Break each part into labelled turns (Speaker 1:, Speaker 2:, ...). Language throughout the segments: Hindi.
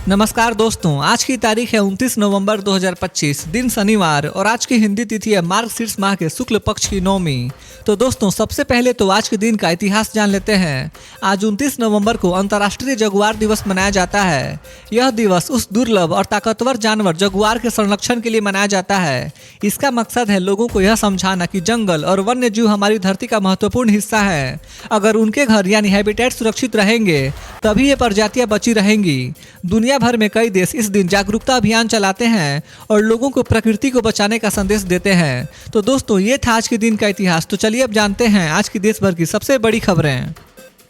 Speaker 1: नमस्कार दोस्तों, आज की तारीख है 29 नवंबर 2025, दिन शनिवार और आज की हिंदी तिथि है मार्गशीर्ष माह के शुक्ल पक्ष की नौमी। तो दोस्तों, सबसे पहले तो आज के दिन का इतिहास जान लेते हैं। आज 29 नवंबर को अंतर्राष्ट्रीय जगुआर दिवस मनाया जाता है। यह दिवस उस दुर्लभ और ताकतवर जानवर जगुआर के संरक्षण के लिए मनाया जाता है। इसका मकसद है लोगों को यह समझाना कि जंगल और वन्य जीव हमारी धरती का महत्वपूर्ण हिस्सा है। अगर उनके घर यानी हैबिटेट सुरक्षित रहेंगे तभी ये प्रजातियां बची रहेंगी। दुनिया भर में कई देश इस दिन जागरूकता अभियान चलाते हैं और लोगों को प्रकृति को बचाने का संदेश देते हैं। तो दोस्तों, ये था आज के दिन का इतिहास। तो चलिए अब जानते हैं आज की देश भर की सबसे बड़ी खबरें।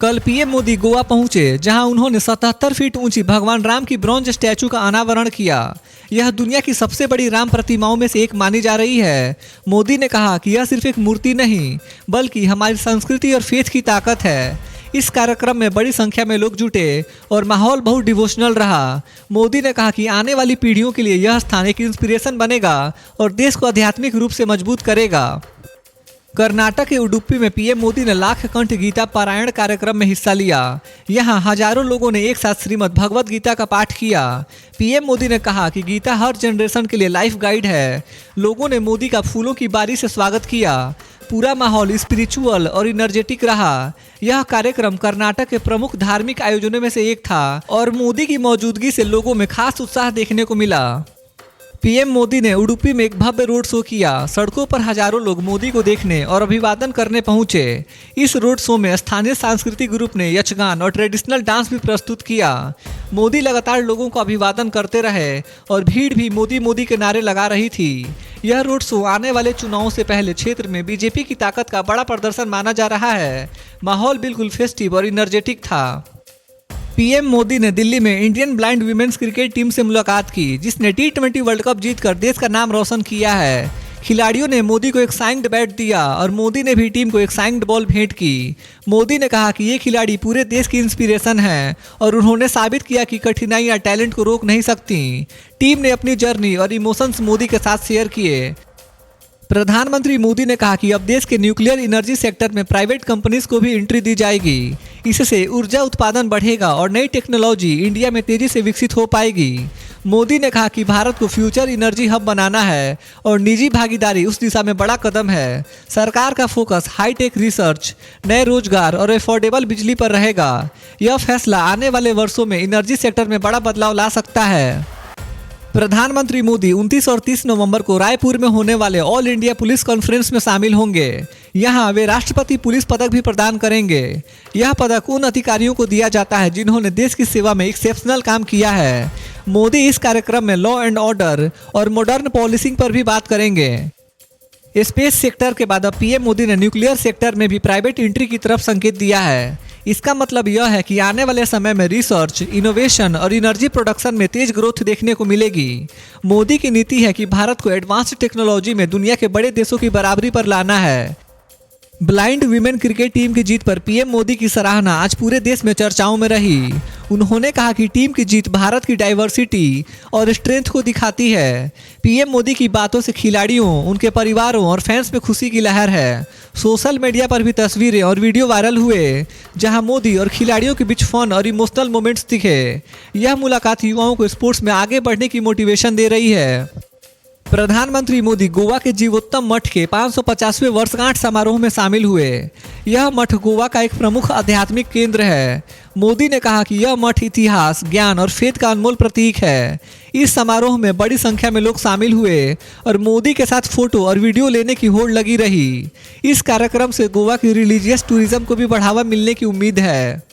Speaker 1: कल पीएम मोदी गोवा पहुंचे, जहां उन्होंने 77 फीट ऊंची भगवान राम की ब्रॉन्ज स्टैचू का अनावरण किया। यह दुनिया की सबसे बड़ी राम प्रतिमाओं में से एक मानी जा रही है। मोदी ने कहा कि यह सिर्फ एक मूर्ति नहीं बल्कि हमारी संस्कृति और फेथ की ताकत है। इस कार्यक्रम में बड़ी संख्या में लोग जुटे और माहौल बहुत डिवोशनल रहा। मोदी ने कहा कि आने वाली पीढ़ियों के लिए यह स्थान एक इंस्पिरेशन बनेगा और देश को आध्यात्मिक रूप से मजबूत करेगा। कर्नाटक के उडुपी में पीएम मोदी ने लाख कंठ गीता पारायण कार्यक्रम में हिस्सा लिया। यहां हजारों लोगों ने एक साथ श्रीमद् भगवद गीता का पाठ किया। पीएम मोदी ने कहा कि गीता हर जनरेशन के लिए लाइफ गाइड है। लोगों ने मोदी का फूलों की बारी से स्वागत किया। पूरा माहौल स्पिरिचुअल और इनर्जेटिक रहा। यह कार्यक्रम कर्नाटक के प्रमुख धार्मिक आयोजनों में से एक था और मोदी की मौजूदगी से लोगों में खास उत्साह देखने को मिला। पीएम मोदी ने उडुपी में एक भव्य रोड शो किया। सड़कों पर हजारों लोग मोदी को देखने और अभिवादन करने पहुंचे। इस रोड शो में स्थानीय सांस्कृतिक ग्रुप ने यक्षगान और ट्रेडिशनल डांस भी प्रस्तुत किया। मोदी लगातार लोगों को अभिवादन करते रहे और भीड़ भी मोदी मोदी के नारे लगा रही थी। यह रोड शो आने वाले चुनावों से पहले क्षेत्र में बीजेपी की ताकत का बड़ा प्रदर्शन माना जा रहा है। माहौल बिल्कुल फेस्टिव और इनर्जेटिक था। पीएम मोदी ने दिल्ली में Indian blind women's cricket team से मुलाकात की, जिसने T20 वर्ल्ड कप जीतकर देश का नाम रोशन किया है। खिलाड़ियों ने मोदी को एक साइंड बैट दिया और मोदी ने भी टीम को एक साइंड बॉल भेंट की। मोदी ने कहा कि ये खिलाड़ी पूरे देश की इंस्पिरेशन हैं और उन्होंने साबित किया कि कठिनाइयां टैलेंट को रोक नहीं सकती। टीम ने अपनी जर्नी और इमोशंस मोदी के साथ शेयर किए। प्रधानमंत्री मोदी ने कहा कि अब देश के न्यूक्लियर एनर्जी सेक्टर में प्राइवेट कंपनीज को भी एंट्री दी जाएगी। इससे ऊर्जा उत्पादन बढ़ेगा और नई टेक्नोलॉजी इंडिया में तेजी से विकसित हो पाएगी। मोदी ने कहा कि भारत को फ्यूचर एनर्जी हब बनाना है और निजी भागीदारी उस दिशा में बड़ा कदम है। सरकार का फोकस हाईटेक रिसर्च, नए रोजगार और अफोर्डेबल बिजली पर रहेगा। यह फैसला आने वाले वर्षों में एनर्जी सेक्टर में बड़ा बदलाव ला सकता है। प्रधानमंत्री मोदी 29 और 30 नवंबर को रायपुर में होने वाले ऑल इंडिया पुलिस कॉन्फ्रेंस में शामिल होंगे। यहां वे राष्ट्रपति पुलिस पदक भी प्रदान करेंगे। यह पदक उन अधिकारियों को दिया जाता है जिन्होंने देश की सेवा में एक्सेप्शनल काम किया है। मोदी इस कार्यक्रम में लॉ एंड ऑर्डर और मॉडर्न पॉलिसिंग पर भी बात करेंगे। स्पेस सेक्टर के बाद अब पीएम मोदी ने न्यूक्लियर सेक्टर में भी प्राइवेट एंट्री की तरफ संकेत दिया है। इसका मतलब यह है कि आने वाले समय में रिसर्च, इनोवेशन और एनर्जी प्रोडक्शन में तेज ग्रोथ देखने को मिलेगी। मोदी की नीति है कि भारत को एडवांस्ड टेक्नोलॉजी में दुनिया के बड़े देशों की बराबरी पर लाना है। ब्लाइंड वीमेन क्रिकेट टीम की जीत पर पीएम मोदी की सराहना आज पूरे देश में चर्चाओं में रही। उन्होंने कहा कि टीम की जीत भारत की डाइवर्सिटी और स्ट्रेंथ को दिखाती है। पीएम मोदी की बातों से खिलाड़ियों, उनके परिवारों और फैंस में खुशी की लहर है। सोशल मीडिया पर भी तस्वीरें और वीडियो वायरल हुए, जहां मोदी और खिलाड़ियों के बीच फन और इमोशनल मोमेंट्स दिखे। यह मुलाकात युवाओं को स्पोर्ट्स में आगे बढ़ने की मोटिवेशन दे रही है। प्रधानमंत्री मोदी गोवा के जीवोत्तम मठ के 550वें वर्षगांठ समारोह में शामिल हुए। यह मठ गोवा का एक प्रमुख आध्यात्मिक केंद्र है। मोदी ने कहा कि यह मठ इतिहास, ज्ञान और फेथ का अनमोल प्रतीक है। इस समारोह में बड़ी संख्या में लोग शामिल हुए और मोदी के साथ फोटो और वीडियो लेने की होड़ लगी रही। इस कार्यक्रम से गोवा की रिलीजियस टूरिज्म को भी बढ़ावा मिलने की उम्मीद है।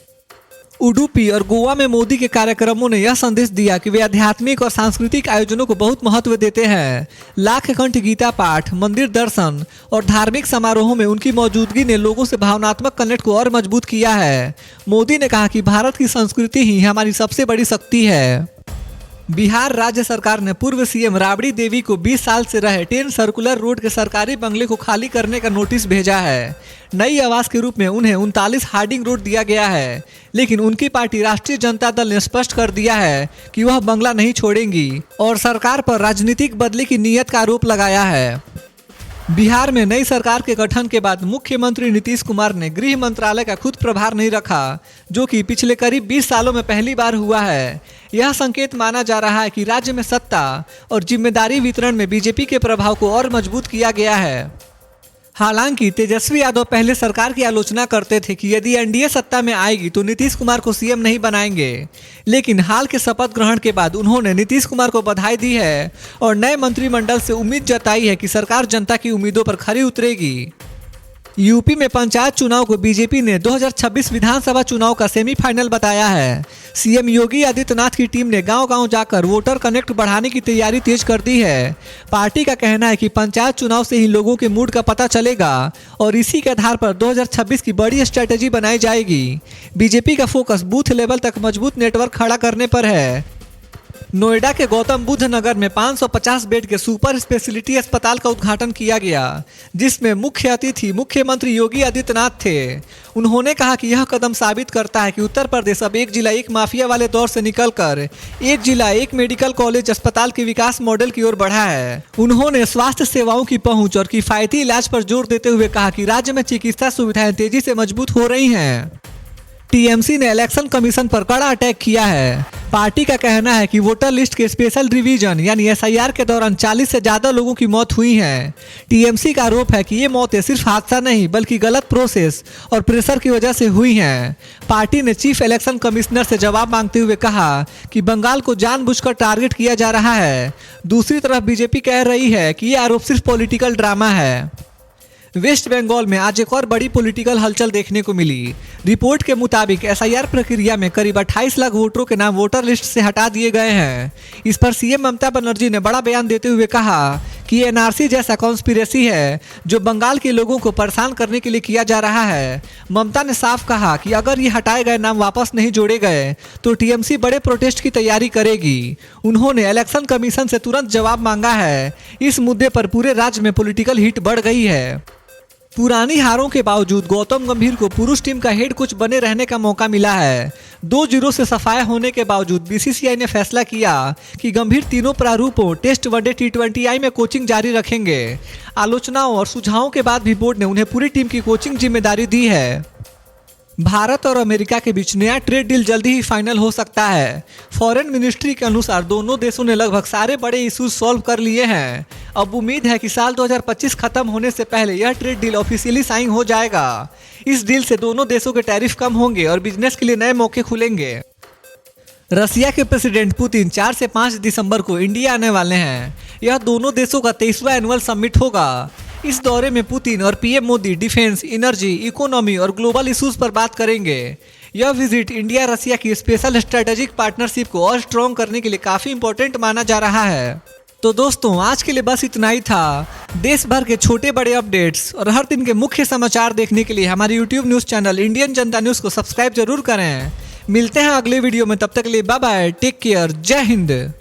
Speaker 1: उडुपी और गोवा में मोदी के कार्यक्रमों ने यह संदेश दिया कि वे आध्यात्मिक और सांस्कृतिक आयोजनों को बहुत महत्व देते हैं। लाख कंठ गीता पाठ, मंदिर दर्शन और धार्मिक समारोहों में उनकी मौजूदगी ने लोगों से भावनात्मक कनेक्ट को और मजबूत किया है। मोदी ने कहा कि भारत की संस्कृति ही हमारी सबसे बड़ी शक्ति है। बिहार राज्य सरकार ने पूर्व सीएम राबड़ी देवी को 20 साल से रहे 10 सर्कुलर रोड के सरकारी बंगले को खाली करने का नोटिस भेजा है। नई आवास के रूप में उन्हें 39 हार्डिंग रोड दिया गया है, लेकिन उनकी पार्टी राष्ट्रीय जनता दल ने स्पष्ट कर दिया है कि वह बंगला नहीं छोड़ेंगी और सरकार पर राजनीतिक बदले की नीयत का आरोप लगाया है। बिहार में नई सरकार के गठन के बाद मुख्यमंत्री नीतीश कुमार ने गृह मंत्रालय का खुद प्रभार नहीं रखा, जो कि पिछले करीब 20 सालों में पहली बार हुआ है। यह संकेत माना जा रहा है कि राज्य में सत्ता और जिम्मेदारी वितरण में बीजेपी के प्रभाव को और मजबूत किया गया है। हालांकि तेजस्वी यादव पहले सरकार की आलोचना करते थे कि यदि एनडीए सत्ता में आएगी तो नीतीश कुमार को सीएम नहीं बनाएंगे, लेकिन हाल के शपथ ग्रहण के बाद उन्होंने नीतीश कुमार को बधाई दी है और नए मंत्रिमंडल से उम्मीद जताई है कि सरकार जनता की उम्मीदों पर खरी उतरेगी। यूपी में पंचायत चुनाव को बीजेपी ने 2026 विधानसभा चुनाव का सेमीफाइनल बताया है। सीएम योगी आदित्यनाथ की टीम ने गांव-गांव जाकर वोटर कनेक्ट बढ़ाने की तैयारी तेज कर दी है। पार्टी का कहना है कि पंचायत चुनाव से ही लोगों के मूड का पता चलेगा और इसी के आधार पर 2026 की बड़ी स्ट्रेटेजी बनाई जाएगी। बीजेपी का फोकस बूथ लेवल तक मजबूत नेटवर्क खड़ा करने पर है। नोएडा के गौतम बुद्ध नगर में 550 बेड के सुपर स्पेशलिटी अस्पताल का उद्घाटन किया गया, जिसमें मुख्य अतिथि मुख्यमंत्री योगी आदित्यनाथ थे। उन्होंने कहा कि यह कदम साबित करता है कि उत्तर प्रदेश अब एक जिला एक माफिया वाले दौर से निकलकर एक जिला एक मेडिकल कॉलेज अस्पताल के विकास मॉडल की ओर बढ़ा है। उन्होंने स्वास्थ्य सेवाओं की पहुंच और किफायती इलाज पर जोर देते हुए कहा कि राज्य में चिकित्सा सुविधाएं तेजी से मजबूत हो रही हैं। टीएमसी ने इलेक्शन कमीशन पर कड़ा अटैक किया है। पार्टी का कहना है कि वोटर लिस्ट के स्पेशल रिवीजन यानी एसआईआर के दौरान 40 से ज़्यादा लोगों की मौत हुई है। टीएमसी का आरोप है कि ये मौतें सिर्फ हादसा नहीं बल्कि गलत प्रोसेस और प्रेशर की वजह से हुई हैं। पार्टी ने चीफ इलेक्शन कमिश्नर से जवाब मांगते हुए कहा कि बंगाल को जानबूझकर टारगेट किया जा रहा है। दूसरी तरफ बीजेपी कह रही है कि ये आरोप सिर्फ पॉलिटिकल ड्रामा है। वेस्ट बंगाल में आज एक और बड़ी पॉलिटिकल हलचल देखने को मिली। रिपोर्ट के मुताबिक एसआईआर प्रक्रिया में करीब 28 लाख वोटरों के नाम वोटर लिस्ट से हटा दिए गए हैं। इस पर सीएम ममता बनर्जी ने बड़ा बयान देते हुए कहा कि एनआरसी जैसा कॉन्स्पिरेसी है जो बंगाल के लोगों को परेशान करने के लिए किया जा रहा है। ममता ने साफ कहा कि अगर ये हटाए गए नाम वापस नहीं जोड़े गए तो टीएमसी बड़े प्रोटेस्ट की तैयारी करेगी। उन्होंने इलेक्शन कमीशन से तुरंत जवाब मांगा है। इस मुद्दे पर पूरे राज्य में पॉलिटिकल हीट बढ़ गई है। पुरानी हारों के बावजूद गौतम गंभीर को पुरुष टीम का हेड कोच बने रहने का मौका मिला है। 2-0 से सफाया होने के बावजूद बीसीसीआई ने फैसला किया कि गंभीर तीनों प्रारूपों टेस्ट, वनडे, टी20 में कोचिंग जारी रखेंगे। आलोचनाओं और सुझावों के बाद भी बोर्ड ने उन्हें पूरी टीम की कोचिंग जिम्मेदारी दी है। भारत और अमेरिका के बीच नया ट्रेड डील जल्दी ही फाइनल हो सकता है। फॉरेन मिनिस्ट्री के अनुसार दोनों देशों ने लगभग सारे बड़े इश्यूज सॉल्व कर लिए हैं। अब उम्मीद है कि साल 2025 खत्म होने से पहले यह ट्रेड डील ऑफिशियली साइन हो जाएगा। इस डील से दोनों देशों के टैरिफ कम होंगे और बिजनेस के लिए नए मौके खुलेंगे। रसिया के प्रेसिडेंट पुतिन 4 से 5 दिसंबर को इंडिया आने वाले हैं। यह दोनों देशों का 23वां एनुअल समिट होगा। इस दौरे में पुतिन और PM Modi defence, energy, economy और ग्लोबल इश्यूज पर बात करेंगे। यह विजिट इंडिया रसिया की स्पेशल स्ट्रेटेजिक पार्टनरशिप को और स्ट्रॉन्ग करने के लिए काफ़ी इंपॉर्टेंट माना जा रहा है। तो दोस्तों, आज के लिए बस इतना ही था। देश भर के छोटे बड़े अपडेट्स और हर दिन के मुख्य समाचार देखने के लिए हमारे यूट्यूब न्यूज़ चैनल इंडियन जनता न्यूज़ को सब्सक्राइब जरूर करें। मिलते हैं अगले वीडियो में, तब तक के लिए बाय बाय, टेक केयर, जय हिंद।